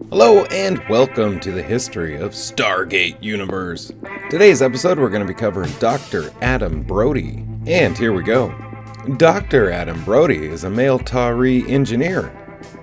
Hello and welcome to the history of Stargate universe. Today's episode we're going to be covering Dr. Adam Brody. And here we go. Dr. Adam Brody is a male Tok'ra engineer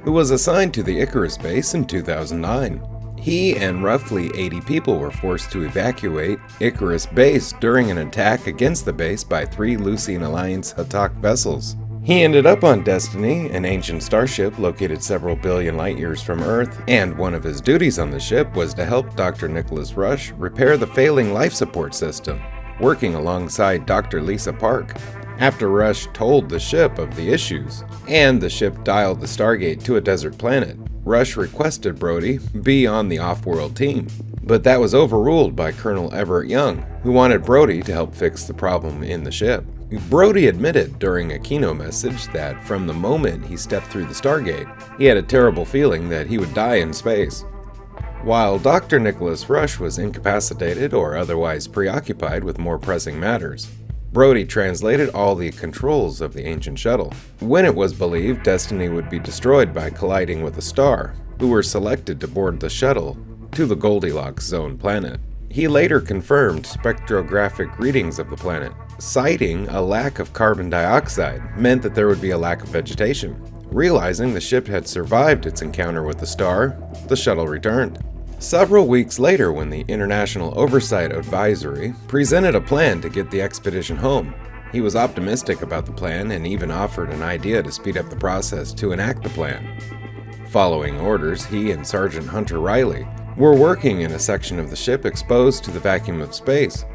who was assigned to the Icarus Base in 2009. He and roughly 80 people were forced to evacuate Icarus Base during an attack against the base by 3 Lucian Alliance Ha'tak vessels. He ended up on Destiny, an ancient starship located several billion light years from Earth, and one of his duties on the ship was to help Dr. Nicholas Rush repair the failing life support system, working alongside Dr. Lisa Park. After Rush told the ship of the issues, and the ship dialed the Stargate to a desert planet, Rush requested Brody be on the off-world team. But that was overruled by Colonel Everett Young, who wanted Brody to help fix the problem in the ship. Brody admitted during a Kino message that from the moment he stepped through the Stargate, he had a terrible feeling that he would die in space. While Dr. Nicholas Rush was incapacitated or otherwise preoccupied with more pressing matters, Brody translated all the controls of the ancient shuttle. When it was believed Destiny would be destroyed by colliding with a star, who were selected to board the shuttle to the Goldilocks Zone planet. He later confirmed spectrographic readings of the planet, citing a lack of carbon dioxide meant that there would be a lack of vegetation. Realizing the ship had survived its encounter with the star, the shuttle returned. Several weeks later, when the International Oversight Advisory presented a plan to get the expedition home, he was optimistic about the plan and even offered an idea to speed up the process to enact the plan. Following orders, he and Sergeant Hunter Riley were working in a section of the ship exposed to the vacuum of space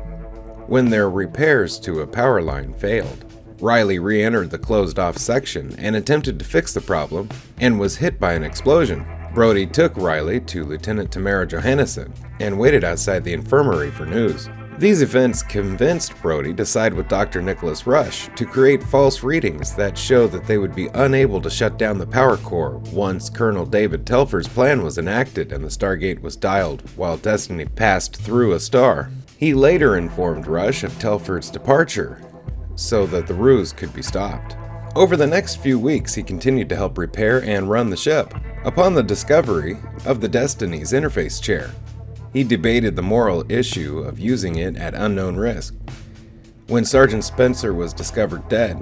when their repairs to a power line failed. Riley re-entered the closed-off section and attempted to fix the problem and was hit by an explosion. Brody took Riley to Lieutenant Tamara Johannesson and waited outside the infirmary for news. These events convinced Brody to side with Dr. Nicholas Rush to create false readings that showed that they would be unable to shut down the power core once Colonel David Telfer's plan was enacted and the Stargate was dialed while Destiny passed through a star. He later informed Rush of Telfer's departure so that the ruse could be stopped. Over the next few weeks, he continued to help repair and run the ship. Upon the discovery of the Destiny's interface chair, he debated the moral issue of using it at unknown risk. When Sergeant Spencer was discovered dead,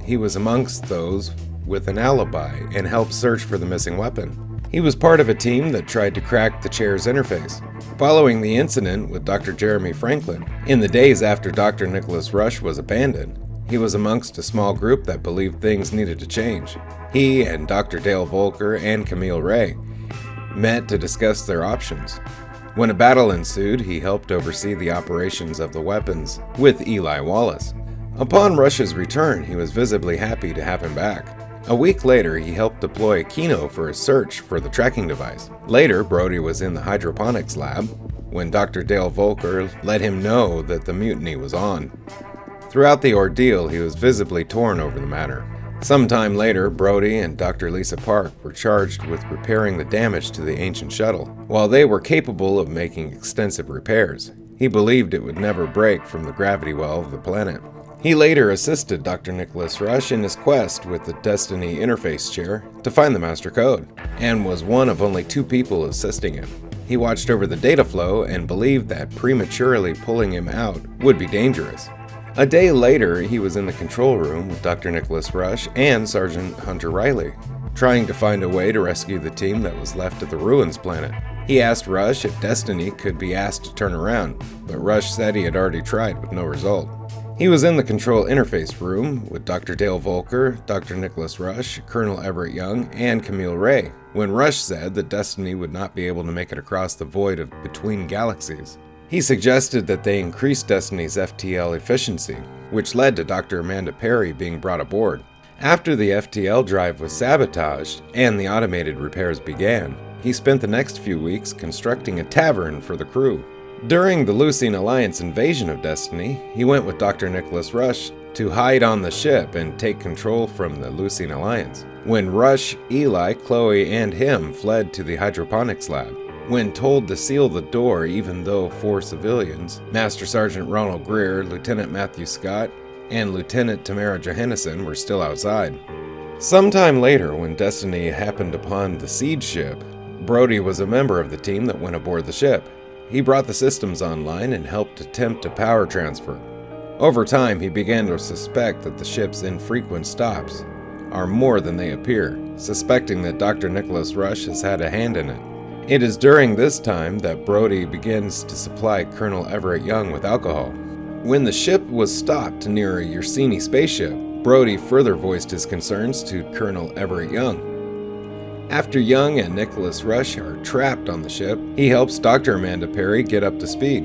he was amongst those with an alibi and helped search for the missing weapon. He was part of a team that tried to crack the chair's interface. Following the incident with Dr. Jeremy Franklin, in the days after Dr. Nicholas Rush was abandoned, he was amongst a small group that believed things needed to change. He and Dr. Dale Volker and Camille Ray met to discuss their options. When a battle ensued, he helped oversee the operations of the weapons with Eli Wallace. Upon Rush's return, he was visibly happy to have him back. A week later, he helped deploy a Kino for a search for the tracking device. Later, Brody was in the hydroponics lab when Dr. Dale Volker let him know that the mutiny was on. Throughout the ordeal, he was visibly torn over the matter. Sometime later, Brody and Dr. Lisa Park were charged with repairing the damage to the ancient shuttle. While they were capable of making extensive repairs, he believed it would never break from the gravity well of the planet. He later assisted Dr. Nicholas Rush in his quest with the Destiny interface chair to find the master code, and was one of only 2 people assisting him. He watched over the data flow and believed that prematurely pulling him out would be dangerous. A day later, he was in the control room with Dr. Nicholas Rush and Sergeant Hunter Riley, trying to find a way to rescue the team that was left at the Ruins planet. He asked Rush if Destiny could be asked to turn around, but Rush said he had already tried with no result. He was in the control interface room with Dr. Dale Volker, Dr. Nicholas Rush, Colonel Everett Young, and Camille Ray, when Rush said that Destiny would not be able to make it across the void of between galaxies. He suggested that they increase Destiny's FTL efficiency, which led to Dr. Amanda Perry being brought aboard. After the FTL drive was sabotaged and the automated repairs began, he spent the next few weeks constructing a tavern for the crew. During the Lucian Alliance invasion of Destiny, he went with Dr. Nicholas Rush to hide on the ship and take control from the Lucian Alliance. When Rush, Eli, Chloe, and him fled to the hydroponics lab, when told to seal the door even though 4 civilians, Master Sergeant Ronald Greer, Lieutenant Matthew Scott, and Lieutenant Tamara Johannesson were still outside. Sometime later, when Destiny happened upon the siege ship, Brody was a member of the team that went aboard the ship. He brought the systems online and helped attempt a power transfer. Over time, he began to suspect that the ship's infrequent stops are more than they appear, suspecting that Dr. Nicholas Rush has had a hand in it. It is during this time that Brody begins to supply Colonel Everett Young with alcohol. When the ship was stopped near a Yersinia spaceship, Brody further voiced his concerns to Colonel Everett Young. After Young and Nicholas Rush are trapped on the ship, he helps Dr. Amanda Perry get up to speed.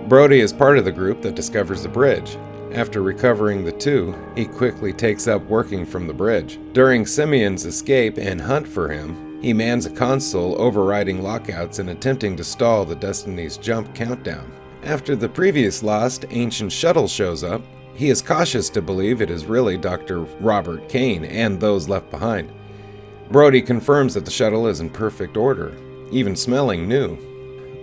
Brody is part of the group that discovers the bridge. After recovering the two, he quickly takes up working from the bridge. During Simeon's escape and hunt for him, he mans a console overriding lockouts and attempting to stall the Destiny's jump countdown. After the previous lost ancient shuttle shows up, he is cautious to believe it is really Dr. Robert Kane and those left behind. Brody confirms that the shuttle is in perfect order, even smelling new.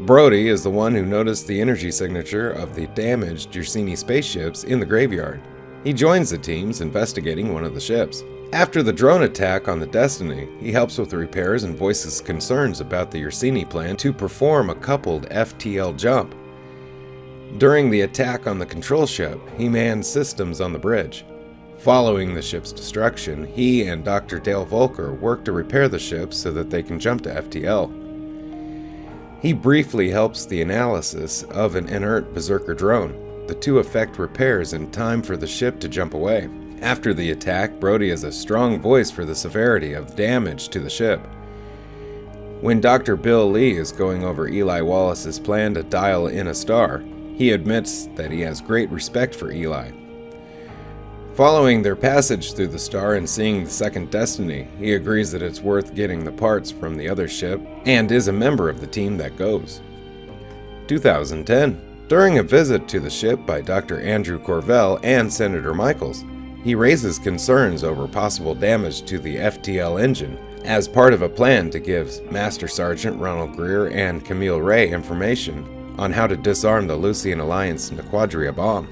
Brody is the one who noticed the energy signature of the damaged Yersinia spaceships in the graveyard. He joins the teams investigating one of the ships. After the drone attack on the Destiny, he helps with the repairs and voices concerns about the Yersinia plan to perform a coupled FTL jump. During the attack on the control ship, he manned systems on the bridge. Following the ship's destruction, he and Dr. Dale Volker work to repair the ship so that they can jump to FTL. He briefly helps the analysis of an inert Berserker drone. The two effect repairs in time for the ship to jump away. After the attack, Brody has a strong voice for the severity of damage to the ship. When Dr. Bill Lee is going over Eli Wallace's plan to dial in a star, he admits that he has great respect for Eli. Following their passage through the star and seeing the second Destiny, he agrees that it's worth getting the parts from the other ship and is a member of the team that goes. 2010. During a visit to the ship by Dr. Andrew Corvell and Senator Michaels, he raises concerns over possible damage to the FTL engine as part of a plan to give Master Sergeant Ronald Greer and Camille Ray information on how to disarm the Lucian Alliance Quadria bomb.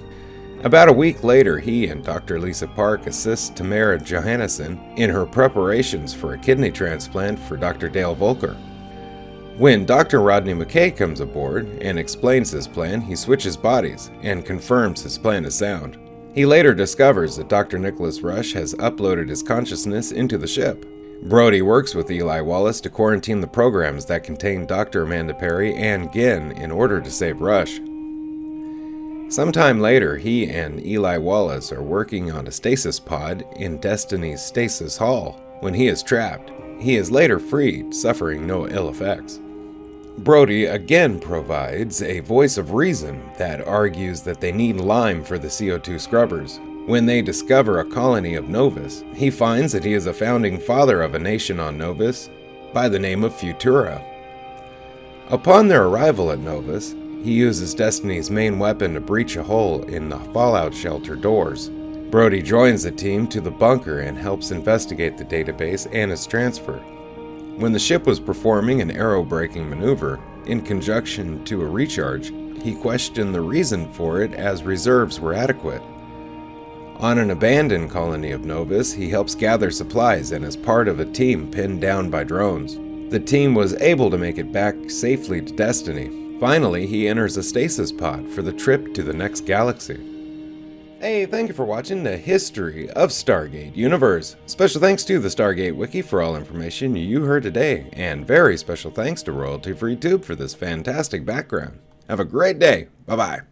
About a week later, he and Dr. Lisa Park assist Tamara Johannesson in her preparations for a kidney transplant for Dr. Dale Volker. When Dr. Rodney McKay comes aboard and explains his plan, he switches bodies and confirms his plan is sound. He later discovers that Dr. Nicholas Rush has uploaded his consciousness into the ship. Brody works with Eli Wallace to quarantine the programs that contain Dr. Amanda Perry and Ginn in order to save Rush. Sometime later, he and Eli Wallace are working on a stasis pod in Destiny's stasis hall. When he is trapped, he is later freed, suffering no ill effects. Brody again provides a voice of reason that argues that they need lime for the CO2 scrubbers. When they discover a colony of Novus, he finds that he is a founding father of a nation on Novus by the name of Futura. Upon their arrival at Novus, he uses Destiny's main weapon to breach a hole in the fallout shelter doors. Brody joins the team to the bunker and helps investigate the database and its transfer. When the ship was performing an aero-braking maneuver in conjunction to a recharge, he questioned the reason for it as reserves were adequate. On an abandoned colony of Novus, he helps gather supplies and is part of a team pinned down by drones. The team was able to make it back safely to Destiny. Finally, he enters a stasis pod for the trip to the next galaxy. Hey, thank you for watching the history of Stargate Universe. Special thanks to the Stargate Wiki for all information you heard today, and very special thanks to Royalty Free Tube for this fantastic background. Have a great day. Bye-bye.